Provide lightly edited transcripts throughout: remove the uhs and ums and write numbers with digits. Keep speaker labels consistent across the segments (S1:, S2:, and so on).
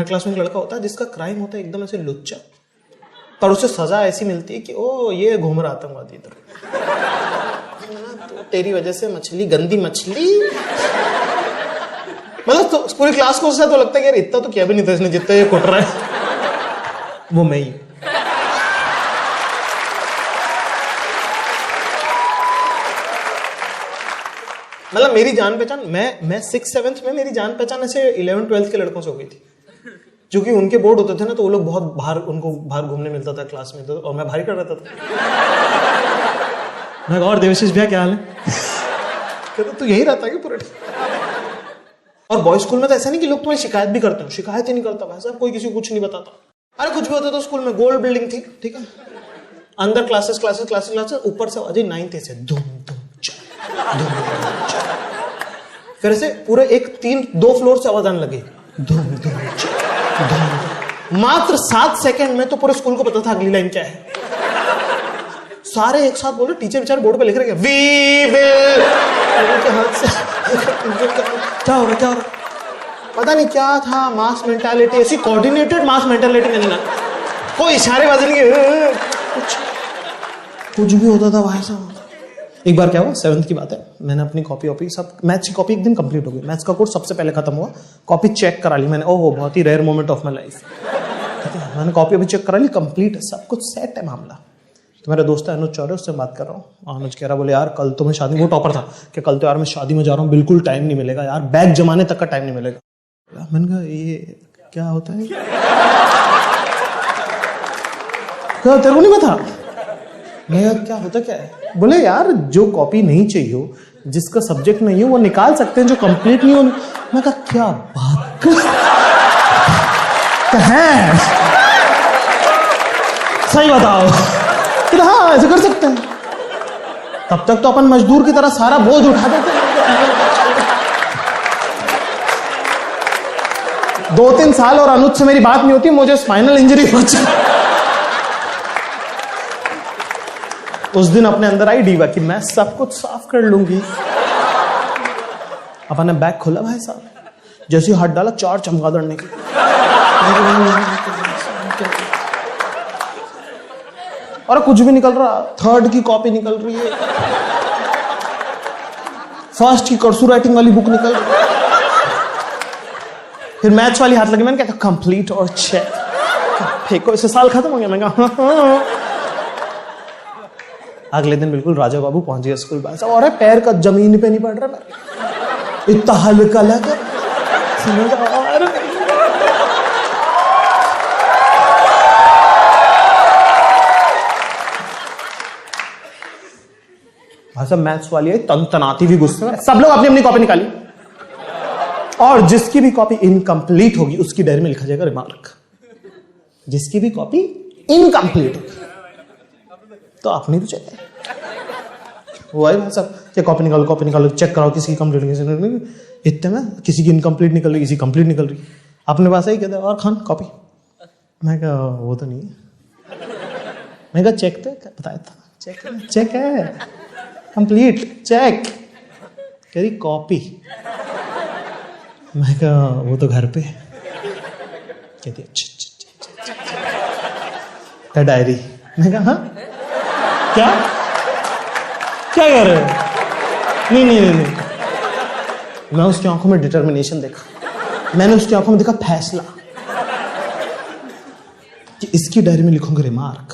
S1: हर class में एक लड़का होता है जिसका क्राइम होता है एकदम ऐसे लुच्चा, पर उसे सजा ऐसी मिलती है कि ओ ये घूम रहा आतंकवादी इधर, तो तेरी वजह से मछली, गंदी मछली, मतलब तो पूरी क्लास को उससे तो लगता है कि यार इतना तो क्या भी नहीं था इसने जितना ये कुट रहा है। वो मैं ही। मतलब मेरी जान पहचान, मैं 6th-7th में मेरी जान पहचान ऐसे 11th-12th के लड़कों से हो गई थी, क्योंकि उनके बोर्ड होते थे ना, तो वो लोग बहुत बाहर, उनको बाहर घूमने मिलता था क्लास में, तो और मैं बाहर कर रहता था। मैं और देवशीष भैया क्या हाल है? कहते तू यही रहता है कि पूरे। और बॉयज स्कूल में तो ऐसा नहीं कि लोग तुम्हें शिकायत भी करते हो, शिकायत ही नहीं करता भाई साहब, कोई किसी को कुछ नहीं बताता। अरे कुछ भी होता तो स्कूल में गोल्ड बिल्डिंग थी, ठीक है, अंदर क्लासेस, ऊपर से आवाजें 9th से धूम धूम फिर से पूरे 2 फ्लोर से आवाज आने लगी, धूम धूम। मात्र 7 सेकंड में तो पूरे स्कूल को पता था अगली लाइन क्या है। सारे एक साथ बोले, टीचर बेचारे बोर्ड पे लिख रहे हैं वी विल, क्या हो रहा पता नहीं क्या था, मास मेंटालिटी, ऐसी कोऑर्डिनेटेड मास मेंटालिटी नहीं, कोई इशारे बाजी नहीं, कुछ भी होता था भाई साहब। एक बार क्या हुआ, 7th की बात है, मैंने अपनी कॉपी सब, मैथ्स की कॉपी एक दिन कंप्लीट हो गई, मैथ्स का कोर्स सबसे पहले खत्म हुआ, कॉपी चेक करा ली मैंने, ओहो बहुत ही rare moment of my life, ठीक है, मैंने कॉपी अभी चेक करा ली, कंप्लीट है, सब कुछ सेट है मामला। तो मेरा दोस्त है अनुज चौरे, उससे बात कर रहा हूँ, अनुज कह रहा, बोले यार कल तो मैं शादी, वो टॉपर था, कि कल तो यार मैं शादी में जा रहा हूँ, बिल्कुल टाइम नहीं मिलेगा यार, बैग जमाने तक का टाइम नहीं मिलेगा। मैंने कहा ये क्या होता है, तेरे को नहीं पता? मैं क्या होता क्या है? बोले यार जो कॉपी नहीं चाहिए हो, जिसका सब्जेक्ट नहीं हो, वो निकाल सकते हैं, जो कंप्लीट नहीं हो। मैं कहा क्या बात है, सही बताओ? हाँ ऐसे कर सकते हैं। तब तक तो अपन मजदूर की तरह सारा बोझ उठा देते हैं। 2-3 साल और अनुज से मेरी बात नहीं होती, मुझे स्पाइनल इंजरी हो चुकी। उस दिन अपने अंदर आई डीवा कि मैं सब कुछ साफ कर लूंगी। अपन ने बैग खोला भाई साहब, जैसे हाथ डाला 4 चमगादड़ निकले। और कुछ भी निकल रहा, 3rd की कॉपी निकल रही है, 1st की कर्सू राइटिंग वाली बुक निकल रही है, फिर मैथ्स वाली हाथ लगी, मैंने कहा कंप्लीट और चेक, फेंको इसे, साल खत्म हो गया। मैं कहा अगले दिन बिल्कुल राजा बाबू पहुंच गया स्कूल, भाई साहब, और पैर का जमीन पे नहीं पड़ रहा, इतना हल्का लगा। भाई साहब मैथ्स वाली है, तनाती भी गुस्से में, सब लोग अपनी अपनी कॉपी निकाली, और जिसकी भी कॉपी इनकम्प्लीट होगी उसकी डायरी में लिखा जाएगा रिमार्क। जिसकी भी कॉपी इनकम्प्लीट होगी तो अपनी तो चाहिए। वो आई भाई साहब, क्या कॉपी निकालो, चेक कराओ किसी की कंप्लीट, इतने में किसी की इनकम्प्लीट निकल रही, किसी कंप्लीट निकल रही, अपने पास ही कहते और खान कॉपी। मैं कहा वो तो नहीं है। मैं कहा चेक तो बताया था, चेक है कंप्लीट, चेक कह रही कॉपी। मैं कहा वो तो घर पे। कहती अच्छा डायरी। मैं कहा हाँ क्या क्या कह रहे हो? नहीं। मैं उसकी आंखों में डिटर्मिनेशन देखा, मैंने उसकी आंखों में देखा फैसला कि इसकी डायरी में लिखूंगा रिमार्क,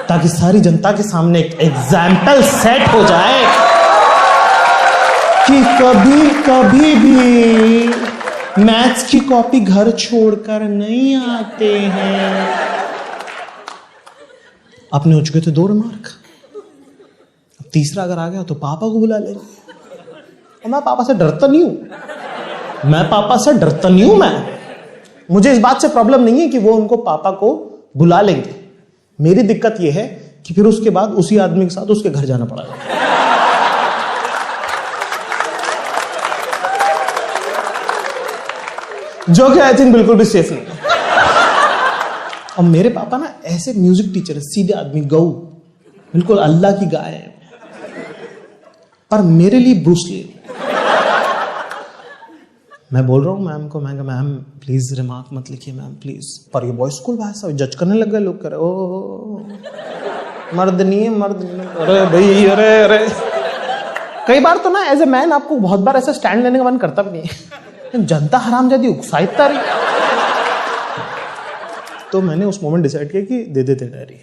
S1: ताकि सारी जनता के सामने एक एग्जाम्पल सेट हो जाए कि कभी भी मैथ्स की कॉपी घर छोड़कर नहीं आते हैं। अपने हो चुके थे 2 रिमार्क, अब तीसरा अगर आ गया तो पापा को बुला लेंगे। और मैं पापा से डरता नहीं हूं, मैं मुझे इस बात से प्रॉब्लम नहीं है कि वो उनको पापा को बुला लेंगे। मेरी दिक्कत यह है कि फिर उसके बाद उसी आदमी के साथ उसके घर जाना पड़ेगा। जो कि आई थिंक बिल्कुल भी सेफ नहीं है। और मेरे पापा ना ऐसे म्यूजिक टीचर है, सीधे आदमी, गऊ, बिल्कुल अल्लाह की गाय है, पर मेरे लिए ब्रूस ली। मैं बोल रहा हूँ मैम को, मैं मैम प्लीज रिमार्क मत लिखिए मैम प्लीज। पर ये बॉयज स्कूल भाई साहब जज करने लग गए लोग, कर ओ मर्द नहीं है, मर्द नहीं। अरे भाई अरे अरे, कई बार तो ना एज ए मैन आपको बहुत बार ऐसा स्टैंड लेने का मन करता भी नहीं है, जनता हरामजादी उकसाइता रही। तो मैंने उस मोमेंट डिसाइड किया कि दे देते डायरी।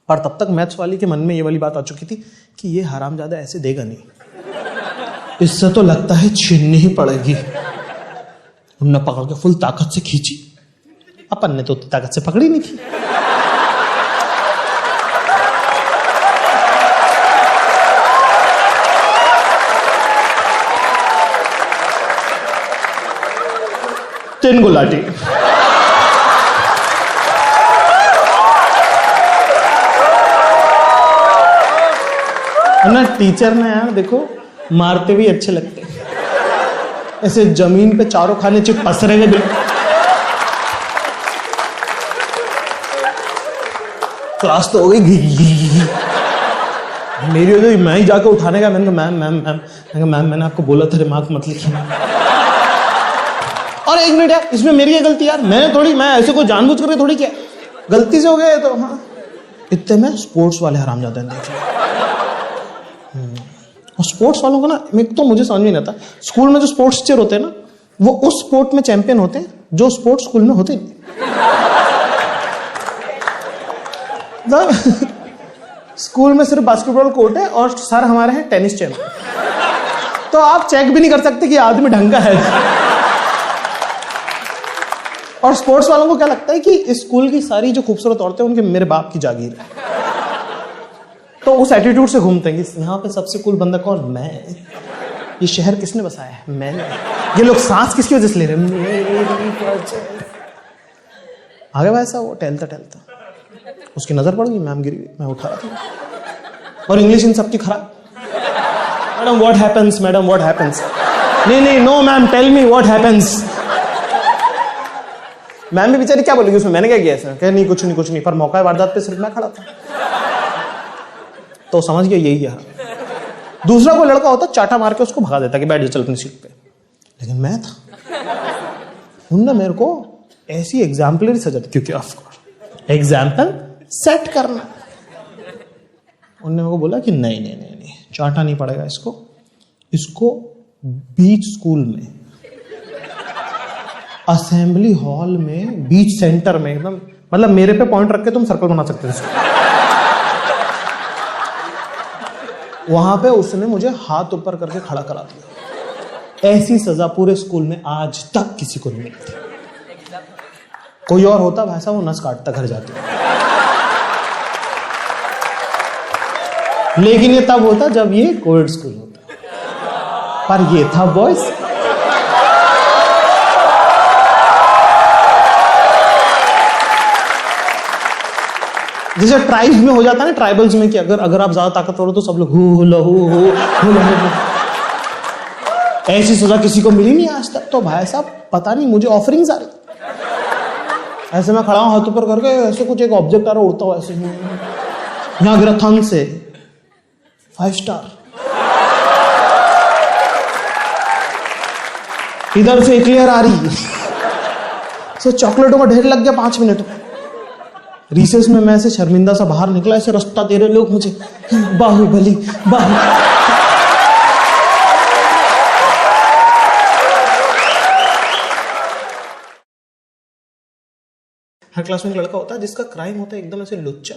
S1: पर तब तक मैथ्स वाली के मन में ये वाली बात आ चुकी थी कि ये हरामजादा ऐसे देगा नहीं, इससे तो लगता है छीननी ही पड़ेगी। उनने पकड़ के फुल ताकत से खींची, अपन ने तो उतनी ताकत से पकड़ी नहीं थी। तीन गुलाटी। ना टीचर ने यार देखो मारते भी अच्छे लगते हैं, ऐसे जमीन पे चारों खाने चिप पसरे हुए बिल्कुल। क्लास तो हो गई मेरी हो गई, मैं ही जाकर उठाने का। मैंने कहा मैम मैम मैम मैम मैंने आपको बोला था रिमार्क मत लिखिए। और एक मिनट यार, इसमें मेरी क्या गलती यार, मैंने थोड़ी, मैं ऐसे कोई जानबूझ करके थोड़ी किया, गलती से हो गया तो। हाँ इतने में स्पोर्ट्स वाले हरामजादे देख लिया। और स्पोर्ट्स वालों को ना, मेरे तो मुझे समझ में नहीं आता, स्कूल में जो स्पोर्ट्स टीचर होते हैं ना, वो उस स्पोर्ट में चैंपियन होते हैं जो स्पोर्ट्स स्कूल में होते नहीं। स्कूल में सिर्फ बास्केटबॉल कोर्ट है और सर हमारे हैं टेनिस चैंपियन, तो आप चेक भी नहीं कर सकते कि आदमी ढंग का है। और स्पोर्ट्स वालों को क्या लगता है कि इस स्कूल की सारी जो खूबसूरत औरतें उनके मेरे बाप की जागीर है, तो उस एटीट्यूड से घूमते हैं कि यहाँ पे सबसे कूल बंदा कौन, मैं। ये शहर किसने बसाया है, मैंने। ये लोग सांस किसकी वजह से ले रहे हैं, आगे वैसा वो टहलता टहलता उसकी नजर पड़ गई, मैम गिरी, मैं उठा रहा था। और इंग्लिश इन सबकी खराब। Madam what happens, madam what happens. नहीं no ma'am tell me what happens. Ma'am भी बेचारी क्या बोलेगी उसमें, मैंने क्या किया ऐसा, कह नहीं कुछ नहीं, पर मौका वारदात पे सिर्फ मैं खड़ा था, तो समझ गया यही है। दूसरा कोई लड़का होता चाटा मार के उसको भगा देता कि बैठ जा चल अपनी सीट पे, लेकिन मैं था, उनने मेरे को ऐसी एग्जाम्पलरी सजा दी, क्योंकि ऑफकोर्स एग्जाम्पल सेट करना। उन्होंने मेरे को बोला कि नहीं चाटा नहीं पड़ेगा इसको बीच स्कूल में, असेंबली हॉल में, बीच सेंटर में, एकदम मतलब मेरे पे पॉइंट रख के तुम सर्कल बना सकते थे। वहां पे उसने मुझे हाथ ऊपर करके खड़ा करा दिया। ऐसी सजा पूरे स्कूल में आज तक किसी को नहीं मिलती। कोई और होता भाई साहब वो नस काटता घर जाते, लेकिन ये तब होता जब ये कोविड स्कूल होता, पर ये था बॉयज। जैसे ट्राइब्स में हो जाता है ना, ट्राइबल्स में कि अगर आप ज्यादा ताकतवर हो तो सब लोग हु लहू। ऐसी सजा किसी को मिली नहीं आज तक। तो भाई साहब पता नहीं मुझे ऑफरिंग्स आ रही, ऐसे मैं खड़ा हूं हाथ ऊपर करके, ऐसे कुछ एक ऑब्जेक्ट आ रहा उड़ता हुआ, ऐसे यहां गिरा थंग से 5 स्टार, इधर से एक्लेयर आ रही, सो चॉकलेटों का ढेर लग गया 5 मिनट में। रिसेस में मैं ऐसे शर्मिंदा सा बाहर निकला, ऐसे रास्ता दे रहे लोग मुझे, बाहुबली हर क्लास में एक लड़का होता है जिसका क्राइम होता है एकदम ऐसे लुच्चा,